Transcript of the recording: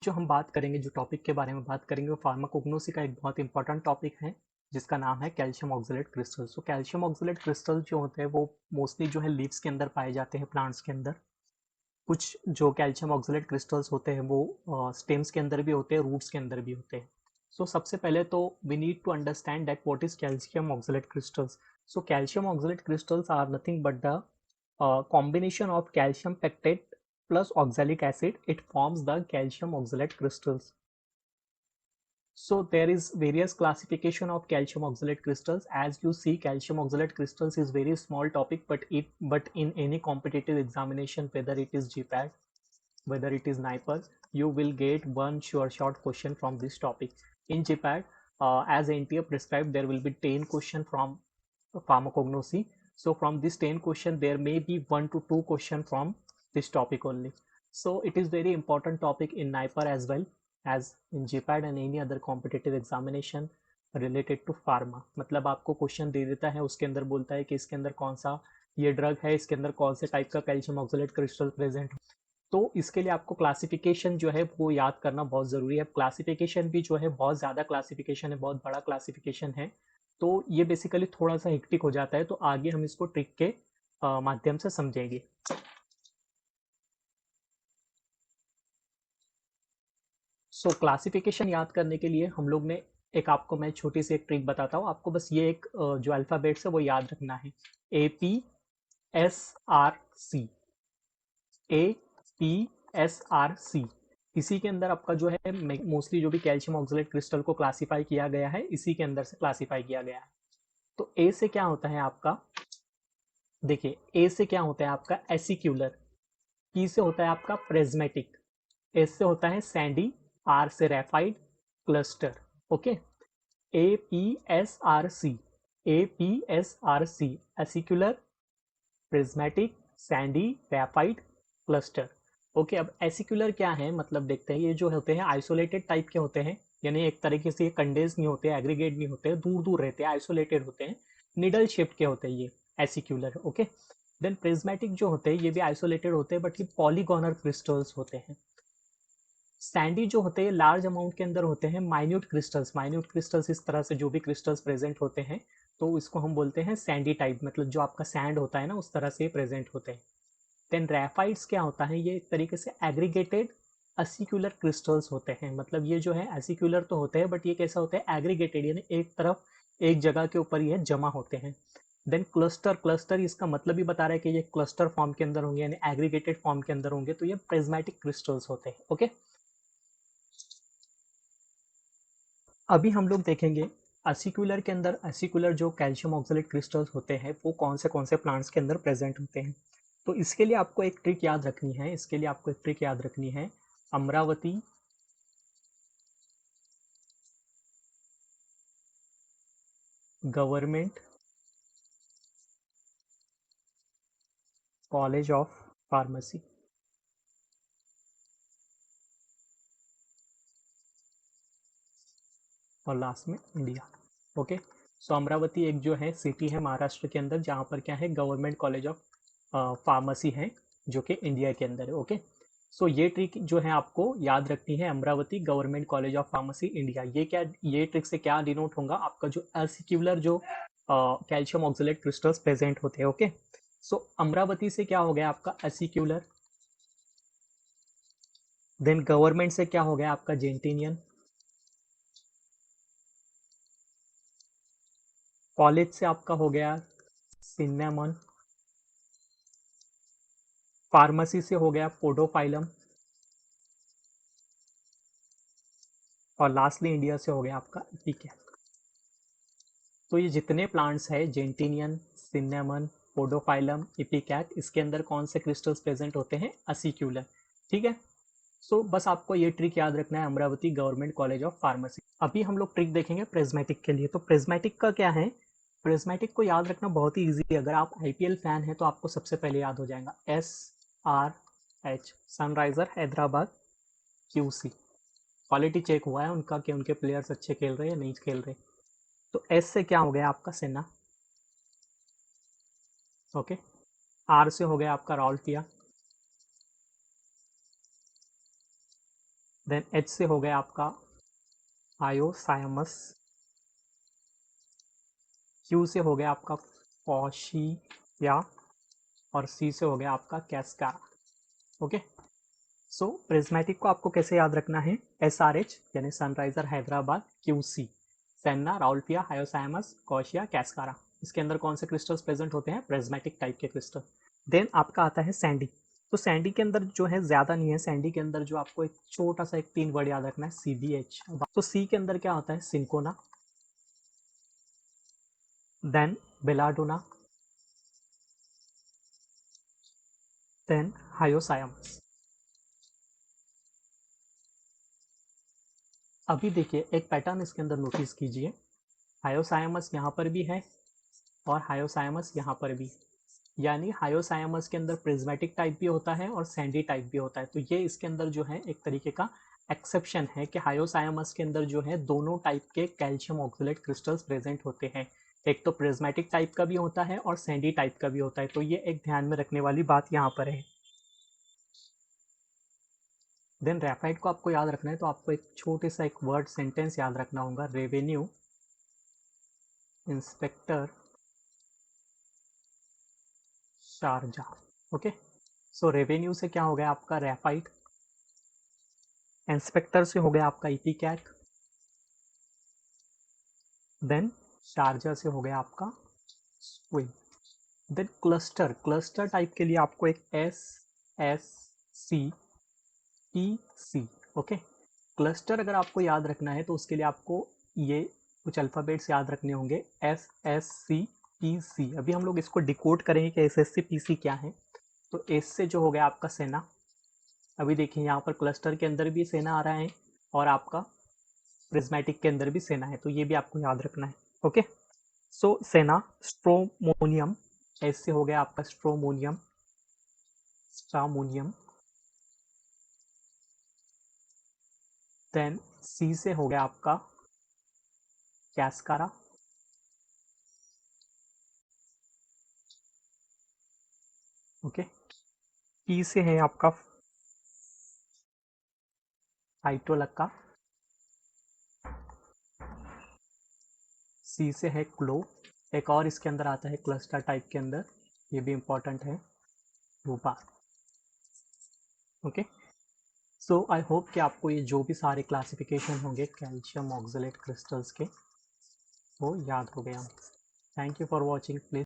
जो हम बात करेंगे, जो टॉपिक के बारे में बात करेंगे वो फार्माकोग्नोसी का एक बहुत इंपॉर्टेंट टॉपिक है जिसका नाम है कैल्शियम ऑक्सलेट क्रिस्टल। सो कैल्शियम ऑक्सलेट क्रिस्टल जो होते हैं वो मोस्टली जो है लीव्स के अंदर पाए जाते हैं, प्लांट्स के अंदर। कुछ जो कैल्शियम ऑक्सलेट क्रिस्टल्स होते हैं वो स्टेम्स के अंदर भी होते हैं, रूट्स के अंदर भी होते हैं। सो सबसे पहले तो we need to understand that what is calcium oxalate crystals. So calcium oxalate crystals are nothing but the combination of calcium pectate plus oxalic acid, it forms the calcium oxalate crystals. So there is various classification of calcium oxalate crystals. As you see, calcium oxalate crystals is very small topic, but in any competitive examination, whether it is GPAT, whether it is NIPER, you will get one sure shot question from this topic. In GPAT, as NTA prescribed, there will be 10 question from pharmacognosy. So from this 10 question, there may be 1 to 2 question from this topic only. So it is very important topic in NIPER as well as in GPAT and any other competitive examination related to pharma. मतलब आपको question दे देता है, उसके अंदर बोलता है कि इसके अंदर कौन सा ये ड्रग है, इसके अंदर कौन से टाइप का कैल्शियम ऑक्सलेट क्रिस्टल प्रेजेंट। तो इसके लिए आपको क्लासिफिकेशन जो है वो याद करना बहुत ज़रूरी है। क्लासिफिकेशन भी जो है बहुत ज़्यादा क्लासिफिकेशन है, बहुत बड़ा क्लासिफिकेशन है। तो ये बेसिकली थोड़ा सा हेक्टिक हो जाता है, तो आगे हम इसको ट्रिक के माध्यम से समझेंगे। सो क्लासिफिकेशन याद करने के लिए हम लोग ने एक, आपको मैं छोटी सी एक ट्रिक बताता हूँ। आपको बस ये एक जो अल्फ़ाबेट्स है वो याद रखना है। APSRC, APSRC। इसी के अंदर आपका जो है मोस्टली जो भी कैल्शियम ऑक्सलेट क्रिस्टल को क्लासिफाई किया गया है, इसी के अंदर से क्लासिफाई किया गया है। तो ए से क्या होता है आपका, देखिए ए से क्या होता है आपका एसिक्यूलर, पी से होता है आपका प्रिज्मेटिक, एस से होता है सैंडी, आर से raphide, cluster. Okay, APSRC, APSRC, acicular, prismatic, sandy, raphide, cluster. Okay, अब एसिक्यूलर क्या है, मतलब देखते हैं। ये जो होते हैं आइसोलेटेड टाइप के होते हैं, यानी एक तरीके से ये कंडेंस नहीं होते, एग्रीगेट नहीं होते, दूर दूर रहते हैं, आइसोलेटेड होते हैं, निडल शेप्ड के होते हैं ये एसिक्यूलर। ओके, देन प्रिज्मेटिक जो होते हैं ये भी आइसोलेटेड होते हैं, बट ये पॉलीगोनल क्रिस्टल्स होते हैं। सैंडी जो होते हैं लार्ज अमाउंट के अंदर होते हैं, माइन्यूट क्रिस्टल्स, माइन्यूट क्रिस्टल्स इस तरह से जो भी क्रिस्टल्स प्रेजेंट होते हैं, तो इसको हम बोलते हैं सैंडी टाइप, मतलब जो आपका सैंड होता है ना उस तरह से प्रेजेंट होते हैं। देन रैफाइड्स क्या होता है, ये एक तरीके से एग्रीगेटेड एसिक्यूलर क्रिस्टल्स होते हैं। मतलब ये जो है एसिक्यूलर तो होते हैं, बट ये कैसा होता है एग्रीगेटेड, यानी एक तरफ एक जगह के ऊपर ये जमा होते हैं। देन क्लस्टर, क्लस्टर इसका मतलब ही बता रहा है कि ये क्लस्टर फॉर्म के अंदर होंगे, यानी एग्रीगेटेड फॉर्म के अंदर होंगे, तो ये प्रिज्मेटिक क्रिस्टल्स होते हैं। ओके, अभी हम लोग देखेंगे एसिकुलर के अंदर, एसिकुलर जो कैल्शियम ऑक्सलेट क्रिस्टल्स होते हैं वो कौन से प्लांट्स के अंदर प्रेजेंट होते हैं। तो इसके लिए आपको एक ट्रिक याद रखनी है, इसके लिए आपको एक ट्रिक याद रखनी है। Amravati government college of pharmacy, और लास्ट में इंडिया। ओके, सो अमरावती एक जो है सिटी है महाराष्ट्र के अंदर, जहाँ पर क्या है गवर्नमेंट कॉलेज ऑफ फार्मेसी है, जो कि इंडिया के अंदर है। ओके, सो ये ट्रिक जो है आपको याद रखनी है, Amravati government college of pharmacy India. ये क्या, ये ट्रिक से क्या डिनोट होगा आपका, जो एसिक्यूलर जो कैल्शियम ऑक्सलेट क्रिस्टल्स प्रेजेंट होते हैं। ओके, सो अमरावती से क्या हो गया आपका एसिक्यूलर, देन गवर्नमेंट से क्या हो गया आपका जेंटिनियन, कॉलेज से आपका हो गया सिन्नामन, फार्मेसी से हो गया पोडोफाइलम, और लास्टली इंडिया से हो गया आपका इपिकैट। तो ये जितने प्लांट्स हैं जेंटिनियन, सिन्नामन, पोडोफाइलम, इपिकैट, इसके अंदर कौन से क्रिस्टल्स प्रेजेंट होते हैं एसिक्यूलर। ठीक है, सो बस आपको ये ट्रिक याद रखना है, Amravati government college of pharmacy. अभी हम लोग ट्रिक देखेंगे प्रिज्मेटिक के लिए। तो प्रिज्मेटिक का क्या है, प्रिज्मेटिक को याद रखना बहुत ही ईजी है। अगर आप आईपीएल फैन हैं तो आपको सबसे पहले याद हो जाएगा SRH, Sunriser Hyderabad QC। Quality check हुआ है उनका कि उनके प्लेयर्स अच्छे खेल रहे हैं या नहीं खेल रहे। तो एस से क्या हो गया आपका सेना। ओके, आर से हो गया आपका राउल्टिया, देन H से हो गया आपका हायोसायमस, Q से हो गया आपका कॉशिया और C से हो गया आपका कैस्कारा। ओके, सो प्रिज्मेटिक को आपको कैसे याद रखना है, SRH यानी sunriser Hyderabad, QC senna, rauwolfia, hyoscyamus, cassia, cascara. इसके अंदर कौन से क्रिस्टल्स प्रेजेंट होते हैं, प्रिज्मेटिक टाइप के क्रिस्टल। देन आपका आता है सैंडी। तो सैंडी के अंदर जो है ज़्यादा नहीं है, सैंडी के अंदर जो आपको एक छोटा सा एक 3 वर्ड याद रखना है, CBH। तो C के अंदर क्या होता है, सिंकोना, देन बेलाडोना, देन हायोसायमस। अभी देखिए एक पैटर्न इसके अंदर नोटिस कीजिए, हायोसायमस यहाँ पर भी है और हायोसायमस यहाँ पर भी, यानी हायोसायमस के अंदर प्रिज्मेटिक टाइप भी होता है और सैंडी टाइप भी होता है। तो ये इसके अंदर जो है एक तरीके का एक्सेप्शन है कि हायोसायमस के अंदर जो है दोनों टाइप के कैल्शियम ऑक्सलेट क्रिस्टल्स प्रेजेंट होते हैं, एक तो प्रिज्मेटिक टाइप का भी होता है और सैंडी टाइप का भी होता है। तो ये एक ध्यान में रखने वाली बात यहाँ पर है। देन ग्रेफाइट को आपको याद रखना है, तो आपको एक छोटे सा एक वर्ड सेंटेंस याद रखना होगा, रेवेन्यू इंस्पेक्टर शारजा। ओके, सो रेवेन्यू से क्या हो गया आपका ग्रेफाइट, इंस्पेक्टर से हो गया आपका इपीकैट, देन शारजा से हो गया आपका squid, then cluster, cluster type के लिए आपको एक SSCPC। ओके, क्लस्टर अगर आपको याद रखना है तो उसके लिए आपको ये कुछ अल्फ़ाबेट्स याद रखने होंगे, SSCPC। अभी हम लोग इसको डिकोड करेंगे कि SSCPC क्या है। तो एस से जो हो गया आपका सेना, अभी देखिए यहाँ पर क्लस्टर के अंदर भी सेना आ रहा है और आपका प्रिज्मेटिक के अंदर भी सेना है, तो ये भी आपको याद रखना है। ओके, सो सेना, स्ट्रोमोनियम, एस से हो गया आपका स्ट्रोमोनियम, स्ट्रामोनियम, देन सी से हो गया आपका कैस्कारा, ओके, पी से है आपका हाइड्रोलक्का, सी से है क्लो, एक और इसके अंदर आता है क्लस्टर टाइप के अंदर, ये भी इंपॉर्टेंट है, रूपार। ओके, सो आई होप कि आपको ये जो भी सारे क्लासिफिकेशन होंगे कैल्शियम ऑक्सलेट क्रिस्टल्स के वो याद हो गया। Thank you for watching, please